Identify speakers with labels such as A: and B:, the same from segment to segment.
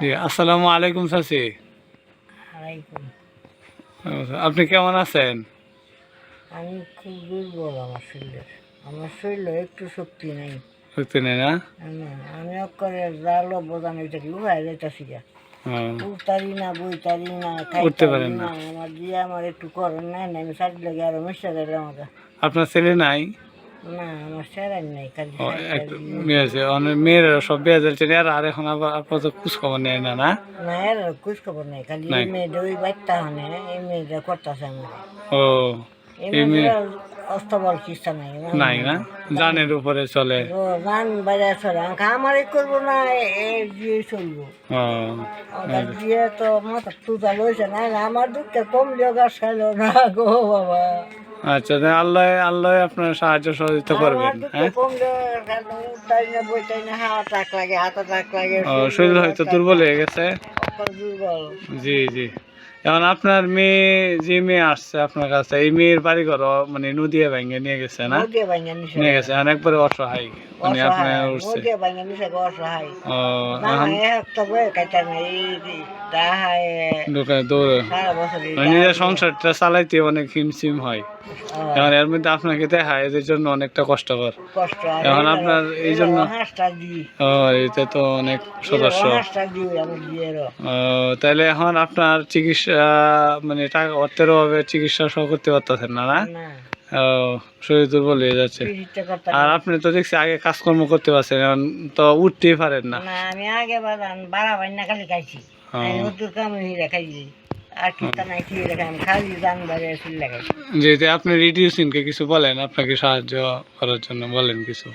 A: জি, আসসালামু আলাইকুম চাচি।
B: আলাইকুম।
A: আপনি কেমন আছেন?
B: আমি খুব দুর্বল আমার শরীরে একটু শক্তি নেই।
A: সত্যি নেই না?
B: না, আমি অক্ষরে জাল অবদান এটাকে উড়াই যাইতাছি গা।
A: ও,
B: উঠতারি না, বইতারি না,
A: উঠতে
B: খাইতারি
A: পারেন না?
B: না, আমার দিয়ে আমার একটু করেন নাই না, আমি সাইড লেগে আরো মিশা গেলাম আমাকে।
A: আপনার ছেলে নাই?
B: না, আমার সেরাই নাই, খালি
A: ও,
B: সাইডটা
A: একটা
B: দিয়ে।
A: মেয়ে আছে। অনেক মেয়েরা সব বিয়ে দিয়েছেন, আর এখন আবার আপাতত খোঁজ খবর নেয় না, না?
B: না, এর খোঁজ খবর নাই, খালি
A: নাই।
B: এই মেয়েটা ওই বাচ্চা হনে, এই মেয়েটা করতেছে আমার।
A: ও,
B: এই
A: এই মেয়ে
B: মেয়েটা অস্তবল খিস্তা নাই,
A: নাই না? জানের উপরে চলে।
B: ও গান বাইরে চলে আমারই করবো না, এ দিয়ে চলবো।
A: ও,
B: আমার দিয়ে তো মাথা তুতা লইছে না, না আমার দুঃখে কমলেও গাছ খাইলো না গো বাবা।
A: আচ্ছা, তাহলে আল্লাহ আল্লাহ আপনার সাহায্য সহযোগিতা করবেন।
B: আমার দুঃখে
A: হ্যাঁ,
B: কমলেও উঠতাই না বইতাই না, হাত টাক লাগে, হাতে টাক লাগে,
A: ও, শরীর হয়তো দুর্বল হয়ে গেছে।
B: অকল দুর্বল।
A: জি জি। এখন আপনার মেয়ে, যে মেয়ে আসছে আপনার কাছে, এই মেয়ের বাড়ি ঘর মানে নদিয়া ভেঙে নিয়ে গেছে না?
B: নদিয়া ভাঙা নিছে,
A: নিয়ে গেছে এখন একবারে অসহায়, মানে আপনার
B: অসহায়,
A: উঠছে।
B: নদিয়া ভাঙা নিছে অসহায়।
A: ও,
B: না
A: এখন
B: একটা বই কাটা নাই, দাহায়
A: দোকানে দৌড়ে
B: সারা বছর
A: মানে নিজের সংসারটা চালাইতে অনেক হিমশিম হয়। এখন এর মধ্যে আপনাকে দেখায় এদের জন্য অনেকটা কষ্টকর।
B: কষ্ট।
A: এখন আপনার এই জন্য
B: হাঁসটা দিই,
A: ও, এতে তো অনেক সদস্য।
B: হাঁসটা দিই আমি দিয়েরও।
A: ও, তাহলে এখন আপনার চিকিৎসা, মানে টাকা অর্থের অভাবে চিকিৎসা সহ করতে পারতেছেন না, না?
B: না,
A: ও, শরীর দুর্বল হয়ে যাচ্ছে।
B: পিরিতটা করতাম
A: আর
B: না।
A: আপনি তো দেখছি আগে কাজকর্ম করতে পারছেন, এখন তো উঠতেই পারেন না।
B: না, আমি আগে বাদান বাড়া বাইনা খালি খাইছি,
A: ও,
B: আমি নতুন কাম হিরা খাইছি, আর কিস্তা নাই খেয়ে রেখে আমি খালি জান বাড়ি আসলে লাগাইছি।
A: যেহেতু আপনি রিডিউসিংকে কিছু বলেন, আপনাকে সাহায্য করার জন্য বলেন কিছু।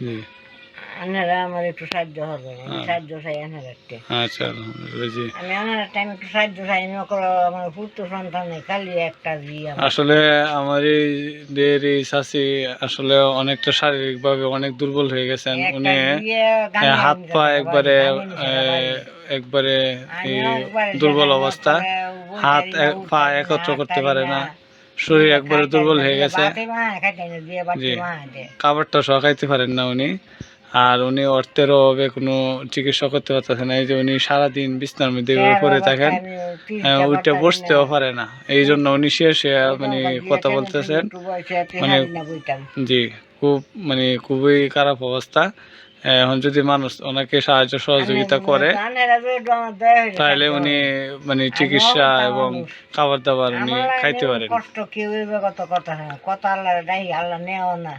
A: জি,
B: আনারা আমার একটু সাহায্য হবে, আমি সাহায্য চাই আনার একটা।
A: আচ্ছা, আলহামদুলিল্লাহ। জি,
B: আমি আনার টাইম একটু সাহায্য চাই, আমি ওকে আমার পুত্র সন্তান নেই, খালি একটা দিয়ে আমার।
A: আসলে আমার এই দের এই চাচি আসলে অনেকটা শারীরিকভাবে অনেক দুর্বল হয়ে গেছেন
B: একটা
A: উনি।
B: দিয়ে গানে
A: হাত
B: আনি
A: পা
B: যাবে
A: একবারে
B: গানে নিছে বাড়ি।
A: একবারে এই
B: আমিও একবার
A: দুর্বল
B: যেখানে
A: অবস্থা।
B: ওখানে
A: হাত
B: বইতারি না,
A: পা
B: উঠতারি না,
A: একত্র করতে
B: হাঁটতারি
A: পারে
B: না,
A: না, শরীর
B: দিয়ে
A: একবারে
B: খাইতারি
A: দুর্বল
B: না,
A: হয়ে
B: দিয়ে
A: গেছে।
B: বাতি মাহায় খাইতারি না, দিয়ে বাতি
A: জি,
B: মাহায় দেয়।
A: খাবারটা সহ খাইতে পারেন না উনি। আর উনি অর্থের অভাবে কোনো চিকিৎসা করতে পারতেছেন না, এই যে উনি সারাদিন বিছনার মধ্যে এভাবে
B: শেয়ার
A: পড়ে থাকেন।
B: অবস্থায় আমি
A: ওইটা
B: করতারি না।
A: বসতেও পারে না, এই জন্য উনি শেষে মানে
B: ওখানকার দিয়ে
A: কথা
B: টেনে টেনে
A: বলতেছেন।
B: একটু বয়সে
A: মানে
B: তিহারি না বইতাম।
A: জি, খুব মানে খুবই খারাপ অবস্থা। এখন যদি মানুষ ওনাকে সাহায্য
B: আমি
A: সহযোগিতা করে,
B: আনেরা যে একটু আমার দয়া হইলে
A: তাহলে
B: সাহায্য
A: উনি
B: হবে।
A: মানে
B: আমি
A: চিকিৎসা
B: অবস্থা
A: এবং
B: মানুষ,
A: খাবার দাবার উনি
B: আমার
A: খাইতে
B: এরকম
A: পারেন।
B: কষ্ট কেউ হইবে কত কথা হয়, কথা আল্লাহ ডাই আল্লাহ নেও না।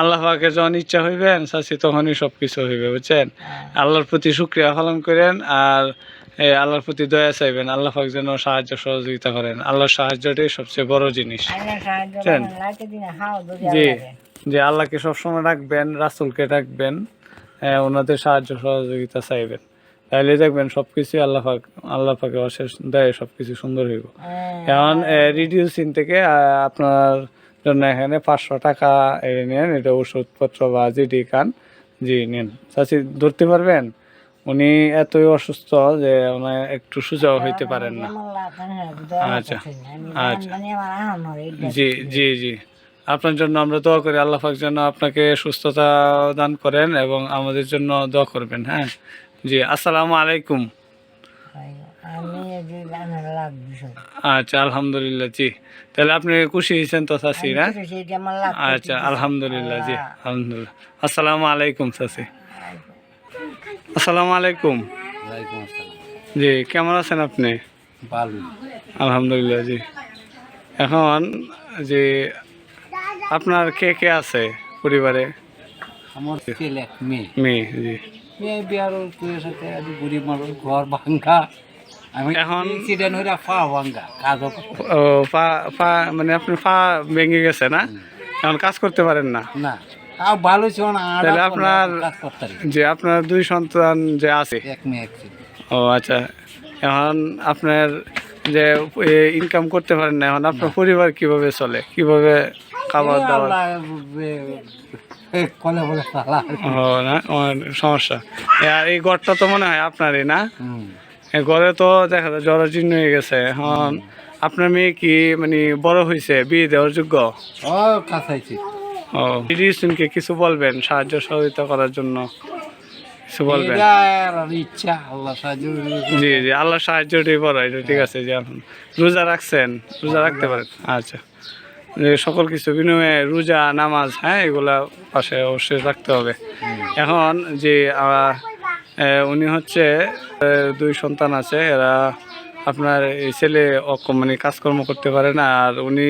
A: আল্লাহ পাকের যখন ইচ্ছা হইবেন চাচি, তখনই সব কিছু হইবে, বুঝছেন? আল্লাহর প্রতি শুকরিয়া পালন করেন, আর আল্লাহর প্রতি দয়া চাইবেন, আল্লাহ পাক যেন সাহায্য সহযোগিতা করেন। আল্লাহর সাহায্যটাই সবচেয়ে বড় জিনিস,
B: আল্লাহ সাহায্য
A: বুঝছেন?
B: করেন, লাইতে দিনে হাও ধরি
A: জি,
B: আল্লাহরে।
A: যে আল্লাহকে সবসময় রাখবেন, রাসূলকে রাখবেন, ওনাদের সাহায্য সহযোগিতা চাইবেন, তাহলে দেখবেন সবকিছু আল্লাহ পাকের অশেষ দয়ায় সবকিছু সুন্দর হইব। এখন রিডিউসিং থেকে আপনার জন্য এখানে 500 টাকা নেন, এটা ওষুধপত্র বা যেটি খান। জি, নেন চাচি, ধরতে পারবেন? উনি এতই অসুস্থ যে ওনার একটু সোজাও হইতে পারেন না। আচ্ছা, আচ্ছা। জি জি জি, আপনার জন্য আমরা দোয়া করি, আল্লাহ পাক যেন আপনাকে সুস্থতা দান করেন এবং আমাদের জন্য দোয়া করবেন। হ্যাঁ, জি, আসসালামু আলাইকুম।
B: আমি যে আনার লাভ বিষয়,
A: আচ্ছা, আলহামদুলিল্লাহ। জি, তাহলে আপনি খুশি হয়েছেন তো চাচি,
B: আমি
A: না?
B: খুশি সেটা আমার লাভ
A: আচ্ছা, আলহামদুলিল্লাহ। জি, আলহামদুলিল্লাহ। আসসালামু আলাইকুম চাচি। আসসালামু আলাইকুম।
B: ওয়ালাইকুম আসসালাম।
A: জি, কেমন আছেন আপনি?
B: ভালো।
A: আলহামদুলিল্লাহ। জি, এখন যে আপনার কে কে আছে পরিবারে?
B: আমার ছেলে এক মেয়ে,
A: মেয়ে। জি,
B: মেয়ে বিয়ার করে সাথে আমি গরিব মানুষ, ঘর ভাঙ্গা, আমি
A: এখন
B: অ্যাক্সিডেন্ট হয়ে পা ভাঙ্গা, কাজ
A: ও, পা পা মানে আপনার পা ভেঙে গেছে না? এখন কাজ করতে পারেন না?
B: না, তাও ভালো ছিল না,
A: তাহলে আপনার
B: কাজ করতে পারি।
A: যে আপনার 2 সন্তান যে আছে।
B: এক মেয়ে অ্যাক্সিডেন্ট।
A: ও, আচ্ছা। এখন আপনার যে ইনকাম করতে পারেন না, এখন আপনার পরিবার কিভাবে চলে, কিভাবে খাবার দাবার?
B: কলে বলে চালা।
A: ও, না, সমস্যা। আর এই ঘরটা তো মনে হয় আপনারই, না?
B: হুম।
A: এই ঘরে তো দেখা যায় জরাজীর্ণ হয়ে গেছে। এখন আপনার মেয়ে কি মানে বড় হয়েছে, বিয়ে দেওয়ার যোগ্য?
B: ও কাছাইছি।
A: ও, রিডিউসিংকে কিছু বলবেন সাহায্য সহযোগিতা করার জন্য? কিছু বলবেন?
C: ইচ্ছা আল্লাহ সাহায্য
A: জি জি, আল্লাহ সাহায্যটাই বড়, এটা ঠিক আছে। যে এখন রোজা রাখছেন, রোজা রাখতে পারেন, আচ্ছা। যে সকল কিছু বিনিময়ে রোজা নামাজ, হ্যাঁ, এগুলা পাশে অবশ্যই রাখতে হবে। এখন যে উনি হচ্ছে 2 সন্তান আছে, এরা আপনার এই ছেলে মানে কাজকর্ম করতে পারে না, আর উনি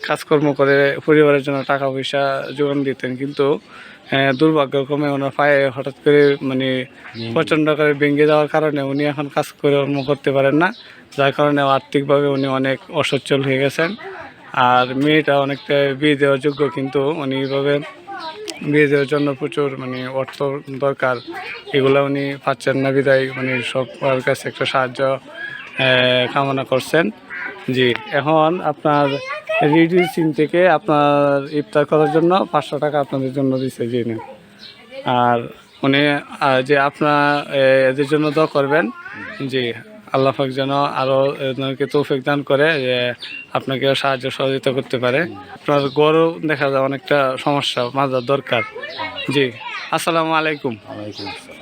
A: কাজকর্ম করে পরিবারের জন্য টাকা পয়সা যোগান দিতেন, কিন্তু দুর্ভাগ্যক্রমে ওনার পায়ে হঠাৎ করে মানে প্রচণ্ড করে ভেঙে যাওয়ার কারণে উনি এখন কাজকর্ম করতে পারেন না, যার কারণে আর্থিকভাবে উনি অনেক অসচ্ছল হয়ে গেছেন। আর মেয়েটা অনেকটা বিয়ে দেওয়ার যোগ্য, কিন্তু উনি এইভাবে বিয়ে দেওয়ার জন্য প্রচুর মানে অর্থ দরকার, এগুলো উনি পাচ্ছেন না, বিদায় মানে সবার কাছে একটা সাহায্য কামনা করছেন। জি, এখন আপনার রেডিও সিম থেকে আপনার ইফতার করার জন্য 500 টাকা আপনাদের জন্য দিচ্ছে। জি না, আর উনি যে আপনার এদের জন্য দোয়া করবেন, জি আল্লাহ পাক যেন আরও এদেরকে তৌফিক দান করে, যে আপনাকে সাহায্য সহযোগিতা করতে পারে। আপনার গরু দেখা যায় অনেকটা সমস্যা, মাজার দরকার। জি, আসসালামু আলাইকুম।
C: আলাইকুম আসসালাম।